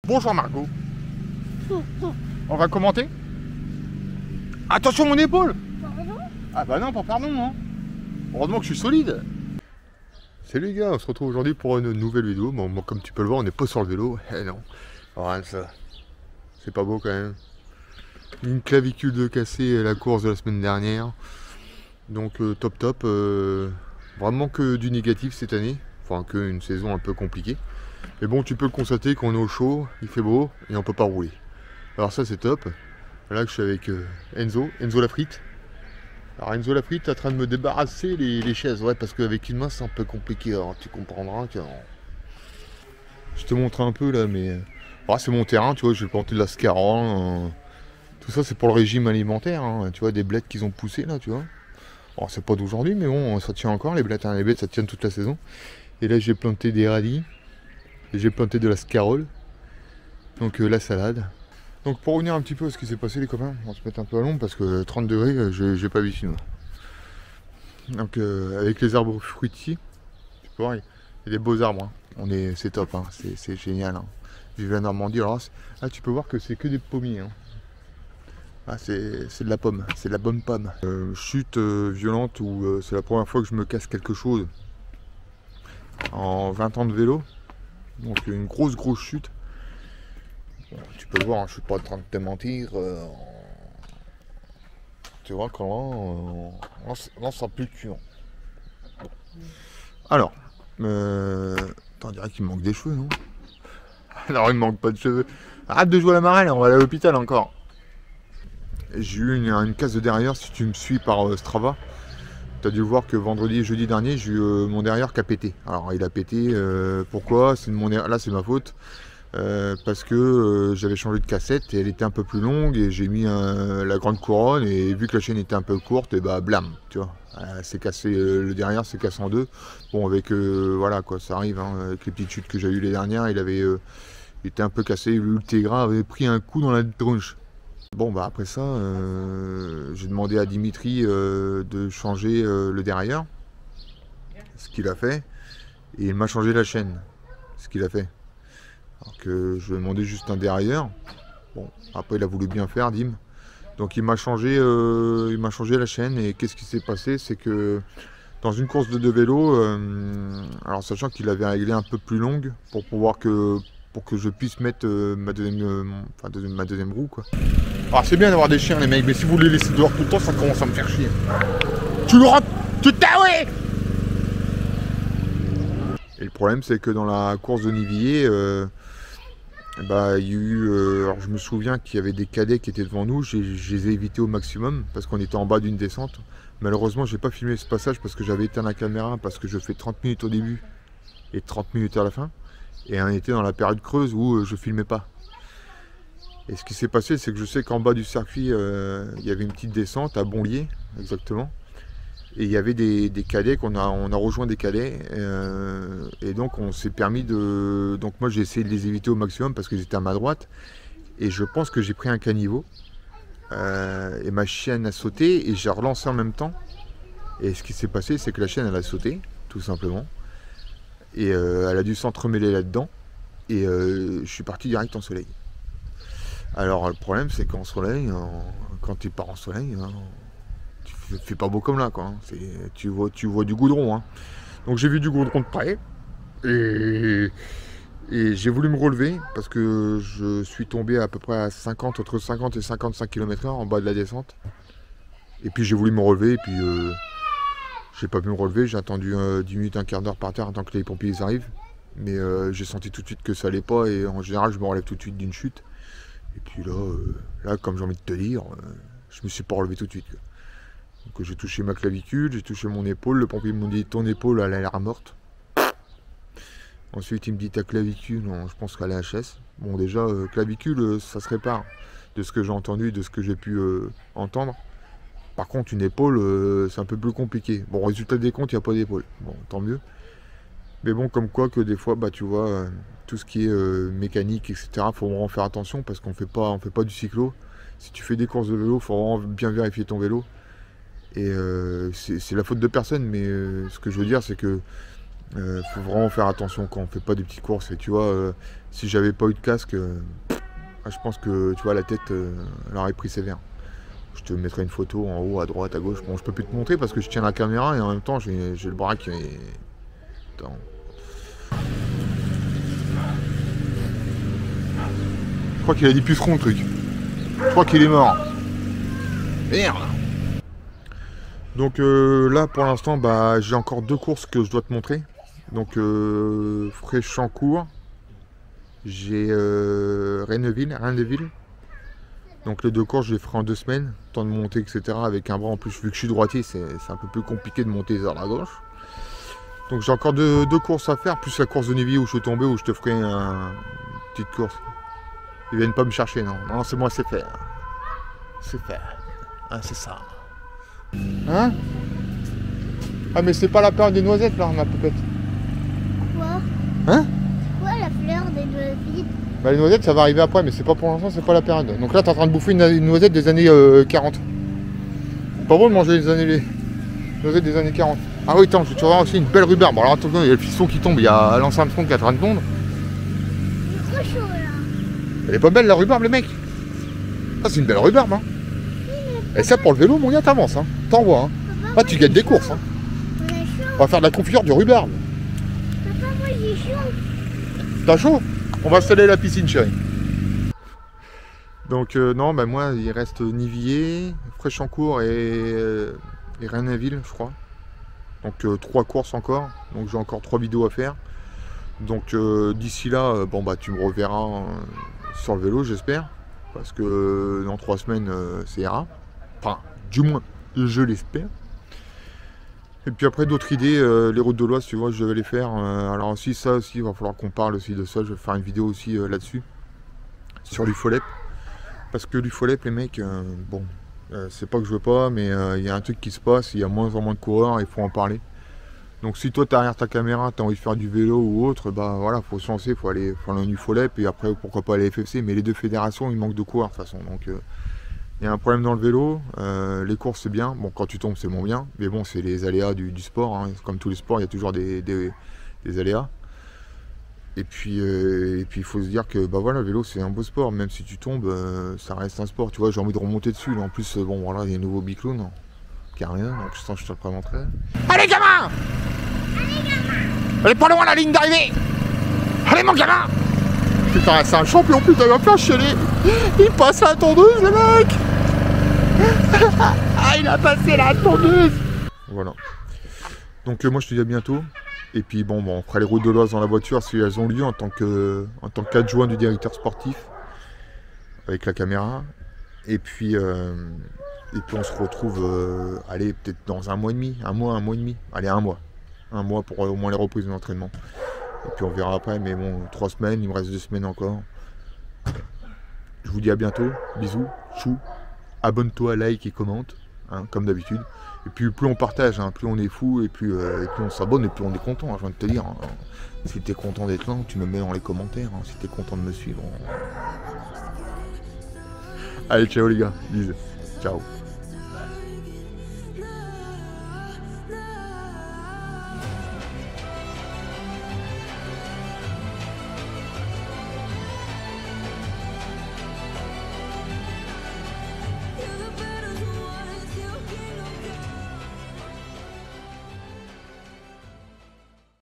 Bonjour Margot. On va commenter? Attention mon épaule! Pardon? Ah bah non, pas pardon, hein. Heureusement que je suis solide. Salut les gars, on se retrouve aujourd'hui pour une nouvelle vidéo. Bon, comme tu peux le voir, on n'est pas sur le vélo. Eh non, regarde ça. C'est pas beau quand même. Une clavicule de cassée à la course de la semaine dernière. Donc top. Vraiment que du négatif cette année. Enfin, que une saison un peu compliquée. Mais bon, tu peux le constater qu'on est au chaud, il fait beau et on peut pas rouler. Alors ça c'est top. Là je suis avec Enzo Lafrite. Alors Enzo Lafrite est en train de me débarrasser les chaises. Ouais, parce qu'avec une main c'est un peu compliqué. Alors tu comprendras que... Je te montre un peu là, mais... c'est mon terrain, tu vois, je vais planter de la scarole. Tout ça c'est pour le régime alimentaire, hein. Tu vois, des blettes qu'ils ont poussées là, tu vois. Alors c'est pas d'aujourd'hui, mais bon, ça tient encore les blettes, hein. Les blettes ça tient toute la saison. Et là j'ai planté des radis. Et j'ai planté de la scarole. Donc la salade. Donc pour revenir un petit peu à ce qui s'est passé les copains, on va se mettre un peu à l'ombre parce que 30 degrés, j'ai pas vu sinon. Donc avec les arbres fruitiers, tu peux voir, il y a des beaux arbres. Hein. C'est top, hein. C'est génial. Hein. Je vais en Normandie, alors là tu peux voir que c'est que des pommiers. Hein. Ah, c'est de la pomme, c'est de la bonne pomme. Chute violente où c'est la première fois que je me casse quelque chose en 20 ans de vélo. Donc une grosse chute. Bon, tu peux le voir, hein, je suis pas en train de te mentir. Tu vois comment on sent plus de cul. Bon. Alors, on dirait qu'il me manque des cheveux, non? Alors il me manque pas de cheveux. Arrête de jouer à la marelle, on va aller à l'hôpital encore. J'ai eu une casse de derrière, si tu me suis par Strava. Tu as dû voir que vendredi et jeudi dernier, j'ai eu mon derrière qui a pété. Alors il a pété, pourquoi? Là c'est ma faute. Parce que j'avais changé de cassette et elle était un peu plus longue et j'ai mis la grande couronne et vu que la chaîne était un peu courte, et bah blam, tu vois. C'est cassé, le derrière s'est cassé en deux. Bon avec, voilà quoi, ça arrive, hein, avec les petites chutes que j'ai eues les dernières, il était un peu cassé, le Tegra avait pris un coup dans la tronche. Bon bah après ça, j'ai demandé à Dimitri de changer le dérailleur, ce qu'il a fait, et il m'a changé la chaîne, ce qu'il a fait. Alors que je lui ai demandé juste un dérailleur. Bon, après il a voulu bien faire, Dim. Donc il m'a changé la chaîne et qu'est-ce qui s'est passé, c'est que dans une course de vélo, alors sachant qu'il avait réglé un peu plus longue pour que je puisse mettre ma deuxième roue quoi. Alors c'est bien d'avoir des chiens les mecs, mais si vous les laissez dehors tout le temps, ça commence à me faire chier. Tu le rentres, tu t'as. Et le problème c'est que dans la course de Nivilliers, il y a eu, alors je me souviens qu'il y avait des cadets qui étaient devant nous, je les ai évités au maximum parce qu'on était en bas d'une descente. Malheureusement j'ai pas filmé ce passage parce que j'avais éteint la caméra parce que je fais 30 minutes au début et 30 minutes à la fin. Et on était dans la période creuse où je filmais pas. Et ce qui s'est passé, c'est que je sais qu'en bas du circuit, il y avait une petite descente à Bonlier, exactement. Et il y avait des cadets, on a rejoint des cadets. Et donc on s'est permis de... Donc moi j'ai essayé de les éviter au maximum parce qu'ils étaient à ma droite. Et je pense que j'ai pris un caniveau. Et ma chienne a sauté et j'ai relancé en même temps. Et ce qui s'est passé, c'est que la chienne elle a sauté, tout simplement. Et elle a dû s'entremêler là-dedans. Et je suis parti direct en soleil. Alors le problème c'est qu'en soleil, quand tu pars en soleil, tu fais pas beau comme là quoi. Hein. Tu vois du goudron. Hein. Donc j'ai vu du goudron de près. Et j'ai voulu me relever parce que je suis tombé à peu près à entre 50 et 55 km/h en bas de la descente. Et puis j'ai voulu me relever et puis j'ai pas pu me relever, j'ai attendu 10 minutes, un quart d'heure par terre tant que les pompiers arrivent. Mais j'ai senti tout de suite que ça allait pas et en général je me relève tout de suite d'une chute. Et puis là comme j'ai envie de te dire, je me suis pas relevé tout de suite. Quoi. Donc j'ai touché ma clavicule, j'ai touché mon épaule, le pompier m'a dit ton épaule elle a l'air morte. Ensuite il me dit ta clavicule, non, je pense qu'elle est HS. Bon déjà clavicule ça se répare de ce que j'ai entendu, de ce que j'ai pu entendre. Par contre, une épaule, c'est un peu plus compliqué. Bon, résultat des comptes, il n'y a pas d'épaule. Bon, tant mieux. Mais bon, comme quoi que des fois, tu vois, tout ce qui est mécanique, etc., il faut vraiment faire attention parce qu'on fait pas du cyclo. Si tu fais des courses de vélo, il faut vraiment bien vérifier ton vélo. Et c'est la faute de personne, mais ce que je veux dire, c'est que Faut vraiment faire attention quand on fait pas des petites courses. Et tu vois, si j'avais pas eu de casque, je pense que tu vois la tête, elle aurait pris sévère. Je te mettrai une photo en haut, à droite, à gauche. Bon, je peux plus te montrer parce que je tiens la caméra et en même temps j'ai le bras qui est. Attends. Je crois qu'il a des pucerons le truc. Je crois qu'il est mort. Merde. Donc là pour l'instant bah, j'ai encore 2 courses que je dois te montrer. Donc Fréchancourt, j'ai Renneville. Donc les 2 courses je les ferai en 2 semaines, temps de monter etc. Avec un bras en plus, vu que je suis droitier c'est un peu plus compliqué de monter vers la gauche. Donc j'ai encore 2 courses à faire, plus la course de Nivier où je suis tombé, où je te ferai une petite course. Ils viennent pas me chercher, non. Non, c'est moi, c'est fait. C'est fait. Ah, c'est ça. Hein? Ah, mais c'est pas la période des noisettes, là, ma poupette. Quoi? Hein? C'est quoi la fleur des noisettes? Bah, les noisettes, ça va arriver après, mais c'est pas pour l'instant, c'est pas la période. Donc là, t'es en train de bouffer une noisette des années 40. C'est pas bon de manger les noisettes des années 40. Ah oui, attends, je vais te voir aussi une belle rhubarbe. Bon, alors attention, il y a le fiston qui tombe, il y a Lance Armstrong qui est en train de tomber. C'est trop chaud, là. Elle est pas belle, la rhubarbe, le mec. Ah, c'est une belle rhubarbe, hein. Et ça, pour le vélo, mon gars, t'avances, hein. T'envoies, hein. Ah, tu gagnes des courses, hein. On a chaud. On va faire de la confiture du rhubarbe. Papa, moi j'ai chaud. T'as chaud? On va installer la piscine, chérie. Donc, non, bah moi, il reste Nivier, Fréchancourt et Renneville, je crois. Donc, 3 courses encore. Donc, j'ai encore 3 vidéos à faire. Donc, d'ici là, bon, bah, tu me reverras sur le vélo, j'espère. Parce que dans 3 semaines, ça ira. Enfin, du moins, je l'espère. Et puis après, d'autres idées, les routes de l'Oise, tu vois, je vais les faire. Alors aussi, ça aussi, il va falloir qu'on parle aussi de ça. Je vais faire une vidéo aussi là-dessus. Sur l'UFOLEP. Parce que l'UFOLEP, les mecs, bon, c'est pas que je veux pas, mais il y a un truc qui se passe, il y a moins en moins de coureurs, il faut en parler. Donc si toi, derrière ta caméra, tu as envie de faire du vélo ou autre, bah voilà, faut se lancer, faut aller en UFOLEP, et après, pourquoi pas aller FFC. Mais les 2 fédérations, il manque de coureurs de toute façon. Donc il y a un problème dans le vélo, les courses c'est bien, bon quand tu tombes c'est moins bien, mais bon c'est les aléas du sport, hein. Comme tous les sports il y a toujours des aléas. Et puis il faut se dire que bah voilà, le vélo c'est un beau sport, même si tu tombes, ça reste un sport, tu vois, j'ai envie de remonter dessus, là. En plus bon voilà, il y a un nouveau bicloun, carré, donc je te le présenterai. Allez gamin! Allez pas loin la ligne d'arrivée! Allez mon gamin! Putain, c'est un champion, putain, il va faire chialer! Il passe à la tondeuse, le mec! Ah, il a passé la tondeuse! Voilà. Donc moi je te dis à bientôt. Et puis bon, on fera les routes de l'Oise dans la voiture si elles ont lieu en tant qu'adjoint du directeur sportif avec la caméra. Et puis on se retrouve, allez, peut-être dans un mois et demi, un mois et demi. Allez, un mois pour au moins les reprises d'entraînement. Et puis on verra après, mais bon, 3 semaines, il me reste 2 semaines encore. Je vous dis à bientôt, bisous, chou, abonne-toi, like et commente, hein, comme d'habitude. Et puis plus on partage, hein, plus on est fou, et plus on s'abonne, et plus on est content, hein, je viens de te dire. Hein. Si t'es content d'être là, tu me mets dans les commentaires, hein, si t'es content de me suivre. Allez, ciao les gars, bisous, ciao.